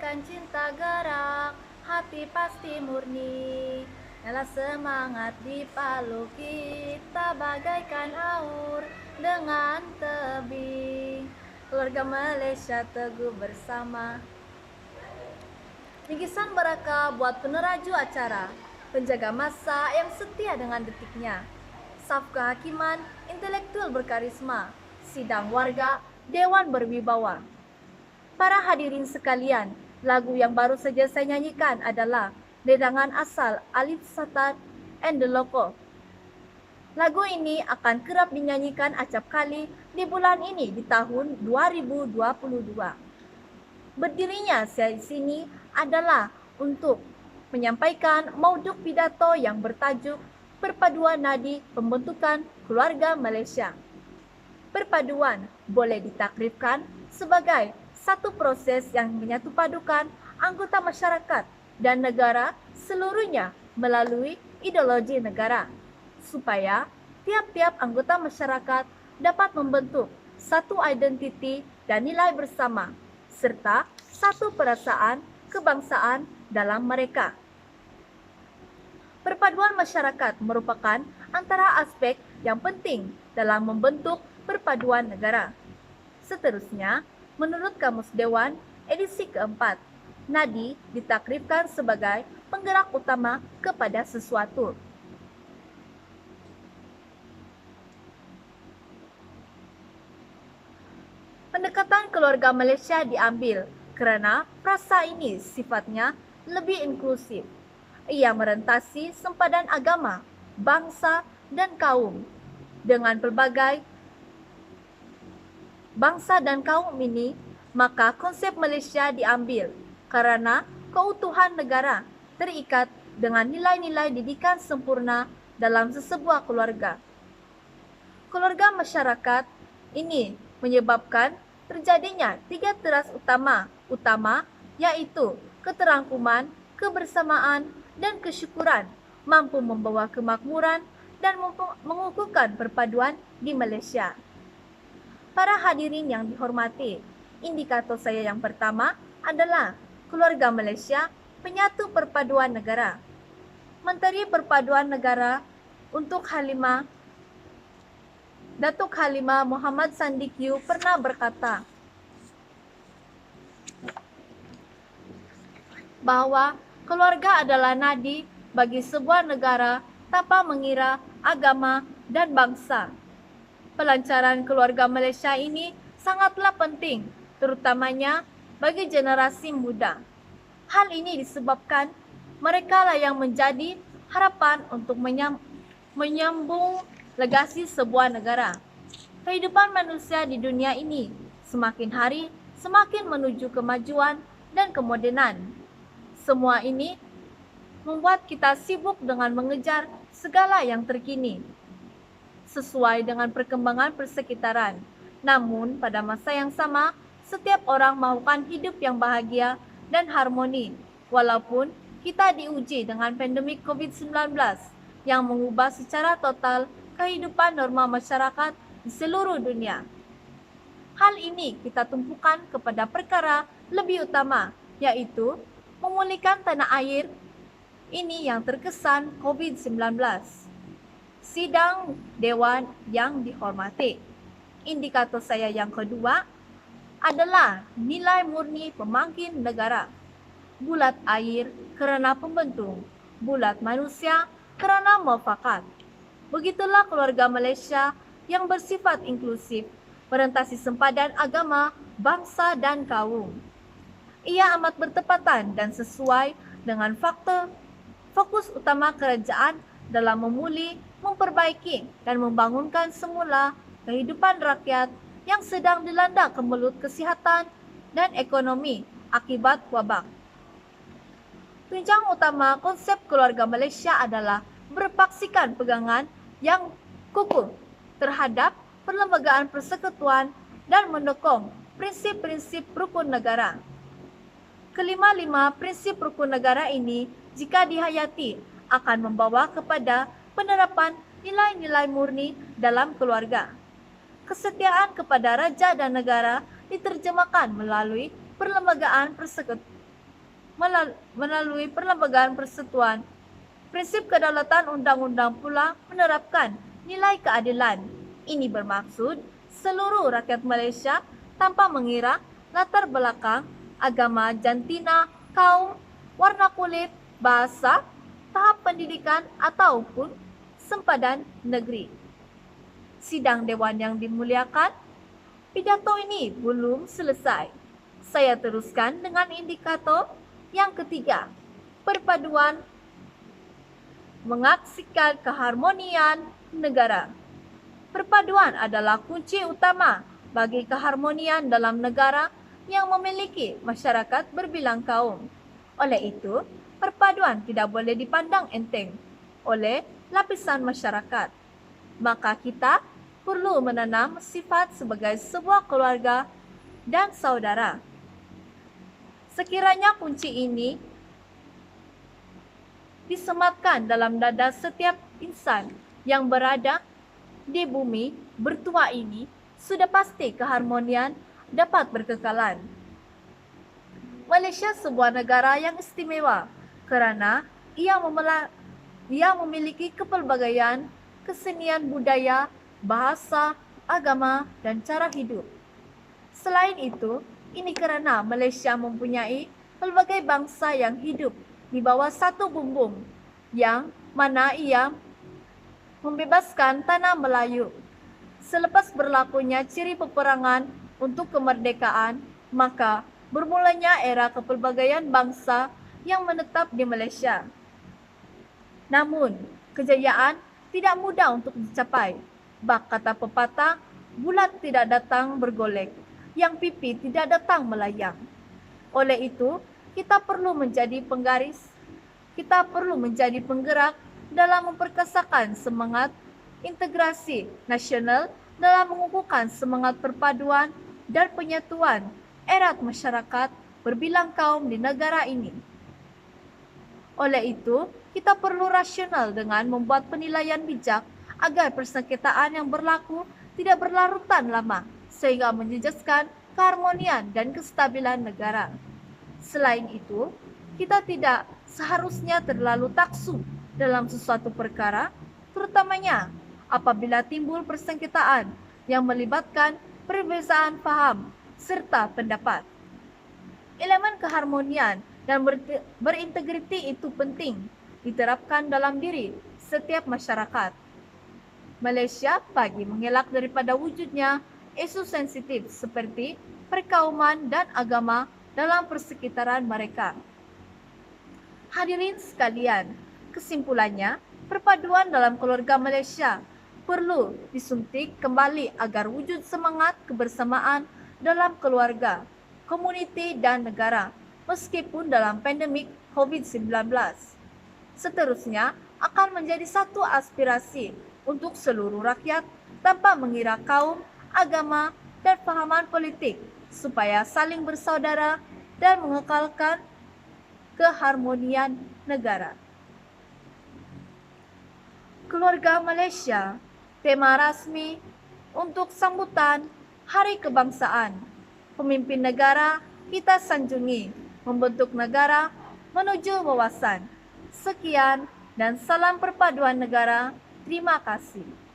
rasakan cinta gerak, hati pasti murni. Nyala semangat di palu kita bagaikan aur dengan tebing. Keluarga Malaysia teguh bersama. Bingkisan mereka buat peneraju acara, penjaga masa yang setia dengan detiknya. Staf kehakiman, intelektual berkarisma, sidang warga, dewan berwibawa. Para hadirin sekalian, lagu yang baru saja saya nyanyikan adalah dedangan asal Alif Satat and the Loco. Lagu ini akan kerap dinyanyikan acap kali di bulan ini di tahun 2022. Berdirinya saya di sini adalah untuk menyampaikan mauduk pidato yang bertajuk Perpaduan Nadi Pembentukan Keluarga Malaysia. Perpaduan boleh ditakrifkan sebagai satu proses yang menyatupadukan anggota masyarakat dan negara seluruhnya melalui ideologi negara, supaya tiap-tiap anggota masyarakat dapat membentuk satu identiti dan nilai bersama, serta satu perasaan kebangsaan dalam mereka. Perpaduan masyarakat merupakan antara aspek yang penting dalam membentuk perpaduan negara. Seterusnya, menurut Kamus Dewan edisi keempat, nadi ditakrifkan sebagai penggerak utama kepada sesuatu. Pendekatan keluarga Malaysia diambil kerana frasa ini sifatnya lebih inklusif. Ia merentasi sempadan agama, bangsa, dan kaum. Dengan pelbagai bangsa dan kaum ini, maka konsep Malaysia diambil kerana keutuhan negara terikat dengan nilai-nilai didikan sempurna dalam sesebuah keluarga. Keluarga masyarakat ini menyebabkan terjadinya tiga teras utama yaitu keterangkuman, kebersamaan, dan kesyukuran mampu membawa kemakmuran dan mengukuhkan perpaduan di Malaysia. Para hadirin yang dihormati, indikator saya yang pertama adalah keluarga Malaysia penyatu perpaduan negara. Menteri Perpaduan Negara untuk Datuk Halimah Muhammad Sandikiu pernah berkata bahwa keluarga adalah nadi bagi sebuah negara tanpa mengira agama dan bangsa. Pelancaran keluarga Malaysia ini sangatlah penting, terutamanya bagi generasi muda. Hal ini disebabkan mereka lah yang menjadi harapan untuk menyambung legasi sebuah negara. Kehidupan manusia di dunia ini semakin hari semakin menuju kemajuan dan kemodenan. Semua ini membuat kita sibuk dengan mengejar segala yang terkini, sesuai dengan perkembangan persekitaran. Namun, pada masa yang sama, setiap orang mahukan hidup yang bahagia dan harmoni, walaupun kita diuji dengan pandemik COVID-19 yang mengubah secara total kehidupan normal masyarakat di seluruh dunia. Hal ini kita tumpukan kepada perkara lebih utama, yaitu memulihkan tanah air ini yang terkesan COVID-19. Sidang Dewan yang dihormati, indikator saya yang kedua adalah nilai murni pemangkin negara. Bulat air kerana pembentung, bulat manusia kerana muafakat. Begitulah keluarga Malaysia yang bersifat inklusif, merentasi sempadan agama, bangsa dan kaum. Ia amat bertepatan dan sesuai dengan fokus utama kerajaan dalam memperbaiki dan membangunkan semula kehidupan rakyat yang sedang dilanda kemelut kesihatan dan ekonomi akibat wabak. Tunjang utama konsep keluarga Malaysia adalah berpaksikan pegangan yang kukuh terhadap perlembagaan persekutuan dan mendukung prinsip-prinsip rukun negara. Kelima-lima prinsip rukun negara ini jika dihayati akan membawa kepada penerapan nilai-nilai murni dalam keluarga. Kesetiaan kepada raja dan negara diterjemahkan melalui perlembagaan melalui perlembagaan persatuan. Prinsip kedaulatan undang-undang pula menerapkan nilai keadilan. Ini bermaksud seluruh rakyat Malaysia tanpa mengira latar belakang, agama, jantina, kaum, warna kulit, bahasa, tahap pendidikan ataupun sempadan negeri. Sidang Dewan yang dimuliakan, pidato ini belum selesai. Saya teruskan dengan indikator yang ketiga, perpaduan mengaksikan keharmonian negara. Perpaduan adalah kunci utama bagi keharmonian dalam negara yang memiliki masyarakat berbilang kaum. Oleh itu, perpaduan tidak boleh dipandang enteng oleh lapisan masyarakat. Maka kita perlu menanam sifat sebagai sebuah keluarga dan saudara. Sekiranya kunci ini disematkan dalam dada setiap insan yang berada di bumi bertua ini, sudah pasti keharmonian dapat berkekalan. Malaysia sebuah negara yang istimewa kerana ia memiliki kepelbagaian, kesenian budaya, bahasa, agama, dan cara hidup. Selain itu, ini kerana Malaysia mempunyai pelbagai bangsa yang hidup di bawah satu bumbung, yang mana ia membebaskan tanah Melayu. Selepas berlakunya ciri peperangan untuk kemerdekaan, maka bermulanya era kepelbagaian bangsa yang menetap di Malaysia. Namun, kejayaan tidak mudah untuk dicapai. Bak kata pepatah, bulat tidak datang bergolek, yang pipi tidak datang melayang. Oleh itu, kita perlu menjadi penggerak dalam memperkasakan semangat integrasi nasional dalam mengukuhkan semangat perpaduan dan penyatuan erat masyarakat berbilang kaum di negara ini. Oleh itu, kita perlu rasional dengan membuat penilaian bijak agar persengketaan yang berlaku tidak berlarutan lama sehingga menjejaskan keharmonian dan kestabilan negara. Selain itu, kita tidak seharusnya terlalu taksu dalam sesuatu perkara, terutamanya apabila timbul persengketaan yang melibatkan perbezaan faham serta pendapat. Elemen keharmonian dan berintegriti itu penting diterapkan dalam diri setiap masyarakat. Malaysia bagi mengelak daripada wujudnya isu sensitif seperti perkauman dan agama dalam persekitaran mereka. Hadirin sekalian, kesimpulannya, perpaduan dalam keluarga Malaysia perlu disuntik kembali agar wujud semangat kebersamaan dalam keluarga, komuniti dan negara, meskipun dalam pandemik COVID-19. Seterusnya akan menjadi satu aspirasi untuk seluruh rakyat tanpa mengira kaum, agama, dan fahaman politik supaya saling bersaudara dan mengekalkan keharmonian negara. Keluarga Malaysia, tema rasmi untuk sambutan Hari Kebangsaan. Pemimpin negara kita sanjungi, membentuk negara menuju wawasan. Sekian dan salam perpaduan negara. Terima kasih.